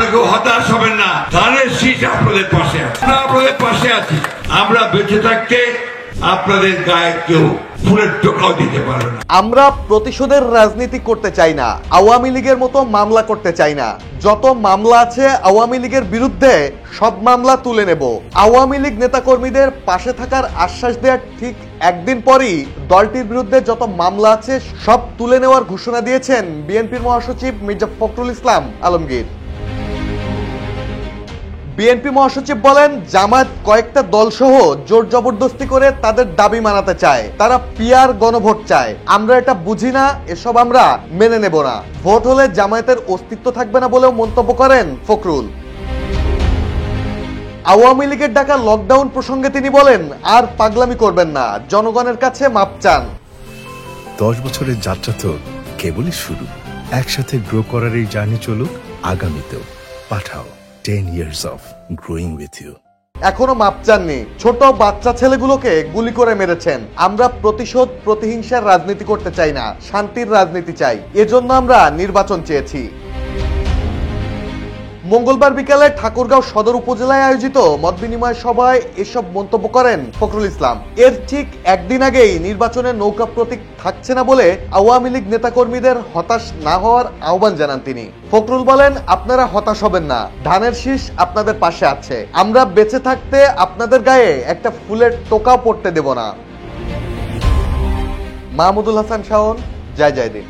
আপনাকে হতাশ হবেন না, ধানের শীষ আপনাদের পাশে আছে, আপনাদের পাশে আছি। আমরা বেঁচে থাকতে আপনাদের গায়ে কেউ ফুলের টোকাও দিতে পারবে না। আমরা প্রতিশোধের রাজনীতি করতে চাই না, আওয়ামী লীগের মতো মামলা করতে চাই না। যত মামলা আছে আওয়ামী লীগের বিরুদ্ধে সব মামলা তুলে নেব। আওয়ামী লীগ নেতাকর্মীদের পাশে থাকার আশ্বাস দেওয়ার ঠিক একদিন পরই দলটির বিরুদ্ধে যত মামলা আছে সব তুলে নেওয়ার ঘোষণা দিয়েছেন বিএনপির মহাসচিব মির্জা ফখরুল ইসলাম আলমগীর। বিএনপি মহাসচিব বলেন, জামায়াত কয়েকটা দলসহ জোর জবরদস্তি করে তাদের দাবি মানাতে চায়, তারা পিয়ার গণভোট চায়। আমরা এটা বুঝি না, এসব আমরা মেনে নেব না। ভোট হলে জামায়াতের অস্তিত্ব থাকবে না বলেও মন্তব্য করেন ফখরুল। আওয়ামী লীগের ডাকা লকডাউন প্রসঙ্গে তিনি বলেন, আর পাগলামি করবেন না, জনগণের কাছে মাপ চান। 10 বছরের যাত্রা তো কেবলই শুরু। একসাথে গ্রো করার এই জার্নি চলুক আগামীতেও। পাঠাও 10 years of growing with you। এখনো মাপ চাননি, ছোট বাচ্চা ছেলেগুলোকে গুলি করে মেরেছেন। আমরা প্রতিশোধ প্রতিহিংসার রাজনীতি করতে চাই না, শান্তির রাজনীতি চাই। এজন্য আমরা নির্বাচন চেয়েছি। মঙ্গলবার বিকালে ঠাকুরগাঁও সদর উপজেলায় আয়োজিত মত বিনিময় সভায় এসব মন্তব্য করেন ফখরুল ইসলাম। এর ঠিক একদিন আগেই নির্বাচনের নৌকা প্রতীক থাকছে না বলে আওয়ামী লীগ নেতাকর্মীদের হতাশ না হওয়ার আহ্বান জানান তিনি। ফখরুল বলেন, আপনারা হতাশ হবেন না, ধানের শীষ আপনাদের পাশে আছে। আমরা বেঁচে থাকতে আপনাদের গায়ে একটা ফুলের টোকাও পড়তে দেব না। মাহমুদুল হাসান শাওন, জয় জয় দিন।